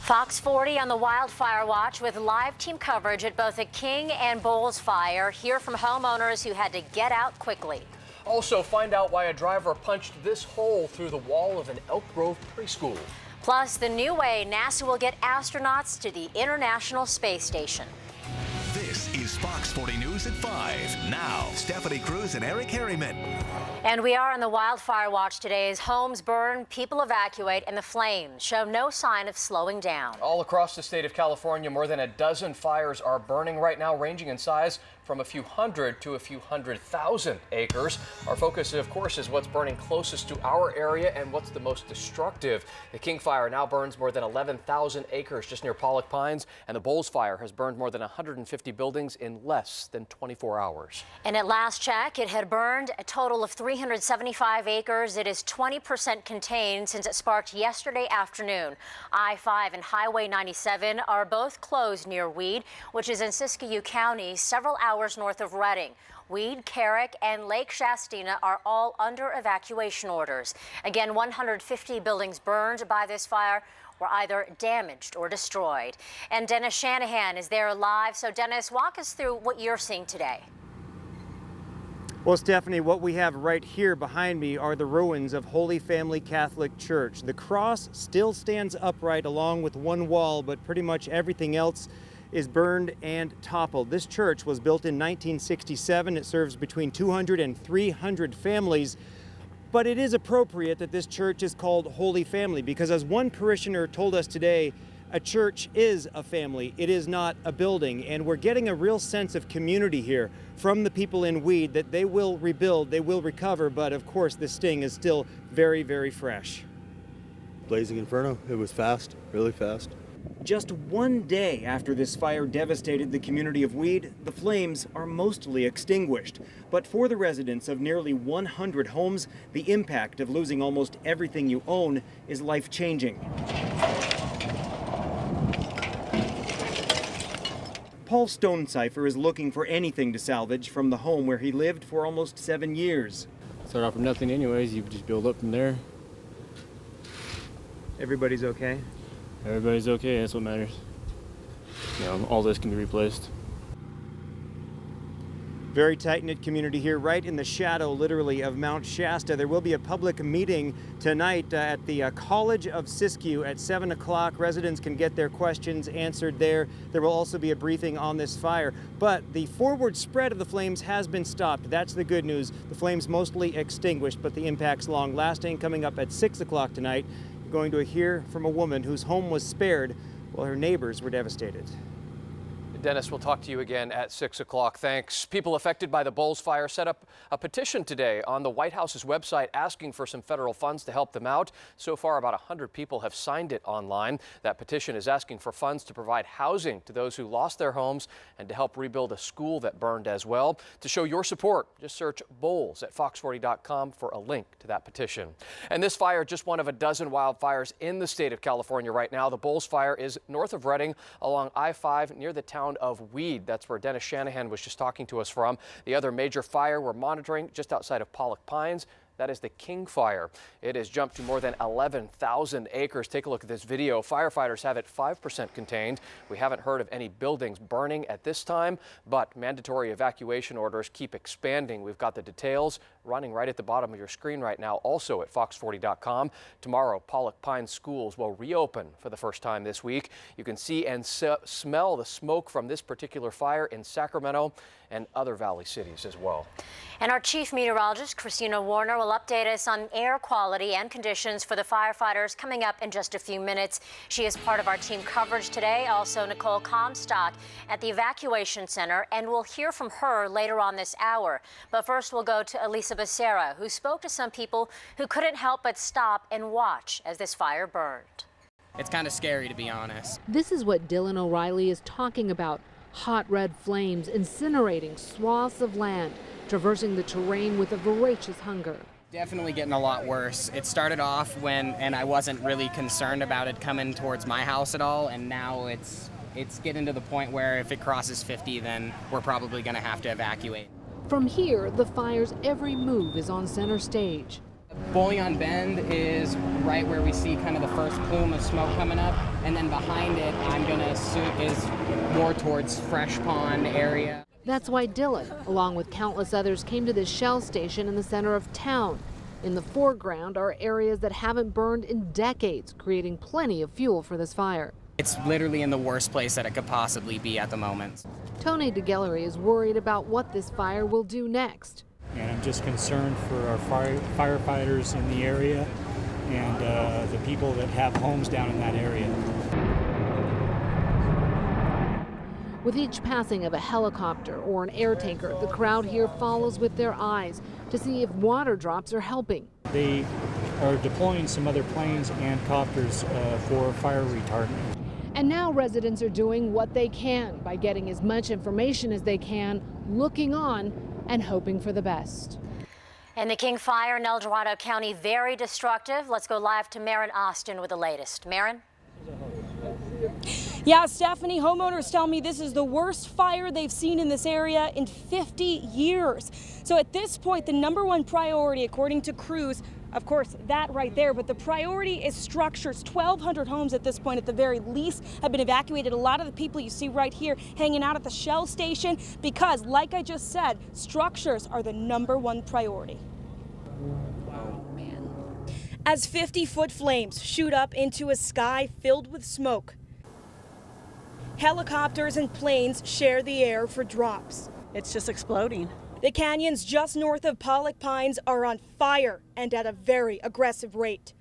Fox 40 on the wildfire watch with live team coverage at both the King and Boles Fire. Hear from homeowners who had to get out quickly. Also, find out why a driver punched this hole through the wall of an Elk Grove preschool. Plus, the new way NASA will get astronauts to the International Space Station. This is Fox 40 News at 5. Now, Stephanie Cruz and Eric Harriman. And we are on the wildfire watch today as homes burn, people evacuate, and the flames show no sign of slowing down. All across the state of California, more than a dozen fires are burning right now, ranging in size from a few hundred to a few 100,000 acres. Our focus, of course, is what's burning closest to our area and what's the most destructive. The King Fire now burns more than 11,000 acres just near Pollock Pines, and the Boles Fire has burned more than 150 buildings in less than 24 hours. And at last check, it had burned a total of 375 acres. It is 20% contained since it sparked yesterday afternoon. I-5 and Highway 97 are both closed near Weed, which is in Siskiyou County, several hours north of Redding. Weed, Carrick, and Lake Shastina are all under evacuation orders. Again, 150 buildings burned by this fire were either damaged or destroyed. And Dennis Shanahan is there live. So Dennis, walk us through what you're seeing today. Well, Stephanie, what we have right here behind me are the ruins of Holy Family Catholic Church. The cross still stands upright along with one wall, but pretty much everything else is burned and toppled. This church was built in 1967. It serves between 200 and 300 families. But it is appropriate that this church is called Holy Family because, as one parishioner told us today, a church is a family. It is not a building. And we're getting a real sense of community here from the people in Weed that they will rebuild, they will recover. But of course, the sting is still very, very fresh. Blazing inferno. It was fast, really fast. Just one day after this fire devastated the community of Weed, the flames are mostly extinguished. But for the residents of nearly 100 homes, the impact of losing almost everything you own is life-changing. Paul Stonecipher is looking for anything to salvage from the home where he lived for almost 7 years. Start off from nothing anyways, you just build up from there. Everybody's okay? Everybody's okay, that's what matters. You know, all this can be replaced. Very tight-knit community here, right in the shadow, literally, of Mount Shasta. There will be a public meeting tonight at the College of Siskiyou at 7 o'clock. Residents can get their questions answered there. There will also be a briefing on this fire. But the forward spread of the flames has been stopped. That's the good news. The flames mostly extinguished, but the impact's long-lasting. Coming up at 6 o'clock tonight, you're going to hear from a woman whose home was spared while her neighbors were devastated. Dennis, we'll talk to you again at 6 o'clock. Thanks. People affected by the Boles Fire set up a petition today on the White House's website asking for some federal funds to help them out. So far, about 100 people have signed it online. That petition is asking for funds to provide housing to those who lost their homes and to help rebuild a school that burned as well. To show your support, just search Boles at fox40.com for a link to that petition. And this fire, just one of a dozen wildfires in the state of California right now. The Boles Fire is north of Redding along I-5 near the town of Weed. That's where Dennis Shanahan was just talking to us from. The other major fire we're monitoring just outside of Pollock Pines, that is the King Fire. It has jumped to more than 11,000 acres. Take a look at this video. Firefighters have it 5% contained. We haven't heard of any buildings burning at this time, but mandatory evacuation orders keep expanding. We've got the details running right at the bottom of your screen right now, also at fox40.com. Tomorrow, Pollock Pines schools will reopen for the first time this week. You can see and smell the smoke from this particular fire in Sacramento and other valley cities as well. And our chief meteorologist, Christina Warner, will update us on air quality and conditions for the firefighters coming up in just a few minutes. She is part of our team coverage today. Also, Nicole Comstock at the evacuation center, and we'll hear from her later on this hour. But first, we'll go to Elisa Becerra, who spoke to some people who couldn't help but stop and watch as this fire burned. It's kind of scary, to be honest. This is what Dylan O'Reilly is talking about. Hot red flames incinerating swaths of land, traversing the terrain with a voracious hunger. Definitely getting a lot worse. It started off and I wasn't really concerned about it coming towards my house at all, and now it's getting to the point where if it crosses 50, then we're probably going to have to evacuate. From here, the fire's every move is on center stage. Bullion Bend is right where we see kind of the first plume of smoke coming up, and then behind it, I'm gonna assume is more towards Fresh Pond area. That's why Dylan, along with countless others, came to this shell station in the center of town. In the foreground are areas that haven't burned in decades, creating plenty of fuel for this fire. It's literally in the worst place that it could possibly be at the moment. Tony DeGellery is worried about what this fire will do next. And I'm just concerned for our firefighters in the area and the people that have homes down in that area. With each passing of a helicopter or an air tanker, the crowd here follows with their eyes to see if water drops are helping. They are deploying some other planes and copters for fire retardant. And now residents are doing what they can by getting as much information as they can, looking on and hoping for the best. And the King Fire in Dorado County, very destructive. Let's go live to Maren Austin with the latest. Maren? Yeah, Stephanie, homeowners tell me this is the worst fire they've seen in this area in 50 years. So at this point, the #1 priority, according to crews, of course, that right there, but the priority is structures. 1,200 homes at this point at the very least have been evacuated. A lot of the people you see right here hanging out at the Shell station because, like I just said, structures are the #1 priority. As 50-foot flames shoot up into a sky filled with smoke, helicopters and planes share the air for drops. It's just exploding. The canyons just north of Pollock Pines are on fire and at a very aggressive rate.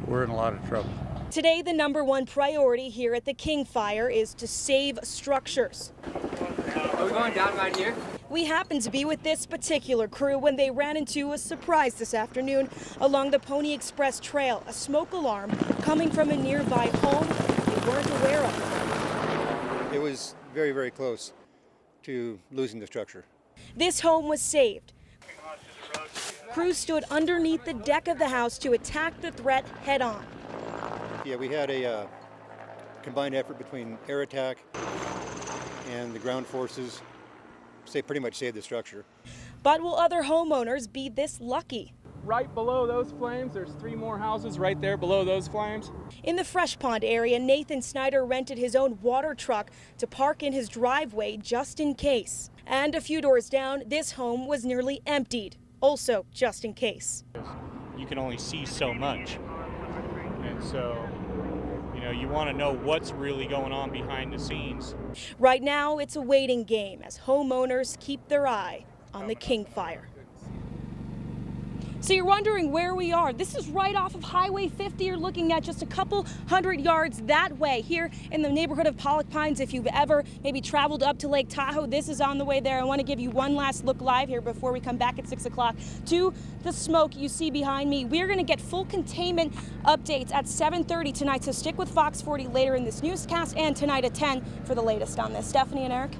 We're in a lot of trouble. Today, the #1 priority here at the King Fire is to save structures. Are we going down right here? We happened to be with this particular crew when they ran into a surprise this afternoon along the Pony Express Trail, a smoke alarm coming from a nearby home they weren't aware of. It was very, very close to losing the structure. This home was saved. Crews stood underneath the deck of the house to attack the threat head on. Yeah, we had a combined effort between air attack and the ground forces. Pretty much saved the structure. But will other homeowners be this lucky? Right below those flames, there's 3 more houses right there below those flames. In the Fresh Pond area, Nathan Snyder rented his own water truck to park in his driveway just in case. And a few doors down, this home was nearly emptied, also just in case. You can only see so much. And so, you want to know what's really going on behind the scenes. Right now, it's a waiting game as homeowners keep their eye on the King Fire. So you're wondering where we are. This is right off of Highway 50. You're looking at just a couple hundred yards that way here in the neighborhood of Pollock Pines. If you've ever maybe traveled up to Lake Tahoe, this is on the way there. I want to give you one last look live here before we come back at 6 o'clock to the smoke you see behind me. We're going to get full containment updates at 7:30 tonight. So stick with Fox 40 later in this newscast and tonight at 10 for the latest on this. Stephanie and Eric.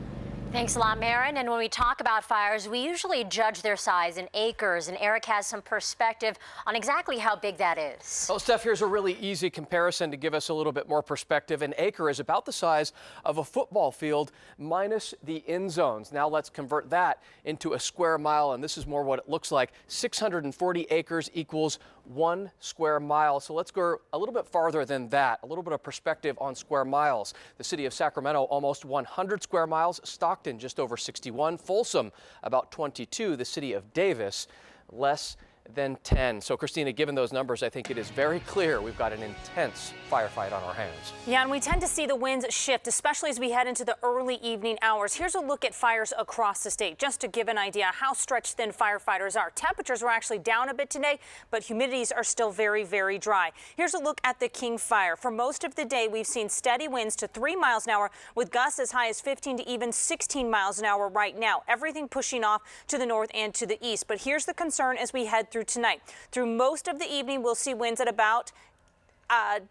Thanks a lot, Maren. And when we talk about fires, we usually judge their size in acres, and Eric has some perspective on exactly how big that is. Well, Steph, here's a really easy comparison to give us a little bit more perspective. An acre is about the size of a football field minus the end zones. Now let's convert that into a square mile, and this is more what it looks like. 640 acres equals 1 square mile. So let's go a little bit farther than that, a little bit of perspective on square miles. The city of Sacramento, almost 100 square miles. Stockton, just over 61. Folsom, about 22. The city of Davis, less than 10. So, Christina, given those numbers, I think it is very clear we've got an intense firefight on our hands. Yeah, and we tend to see the winds shift, especially as we head into the early evening hours. Here's a look at fires across the state, just to give an idea how stretched thin firefighters are. Temperatures were actually down a bit today, but humidities are still very, very dry. Here's a look at the King Fire. For most of the day, we've seen steady winds to 3 miles an hour, with gusts as high as 15 to even 16 miles an hour right now. Everything pushing off to the north and to the east. But here's the concern as we head through tonight. Through most of the evening, we'll see winds at about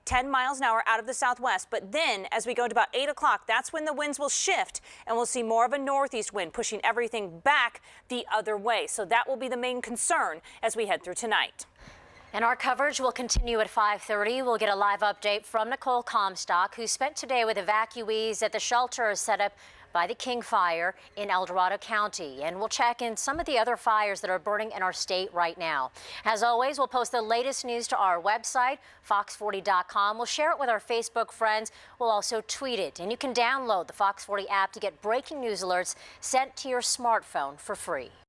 10 miles an hour out of the southwest. But then as we go to about 8 o'clock, that's when the winds will shift and we'll see more of a northeast wind pushing everything back the other way. So that will be the main concern as we head through tonight. And our coverage will continue at 5:30. We'll get a live update from Nicole Comstock, who spent today with evacuees at the shelter set up by the King Fire in Dorado County. And we'll check in some of the other fires that are burning in our state right now. As always, we'll post the latest news to our website, fox40.com. We'll share it with our Facebook friends. We'll also tweet it. And you can download the Fox 40 app to get breaking news alerts sent to your smartphone for free.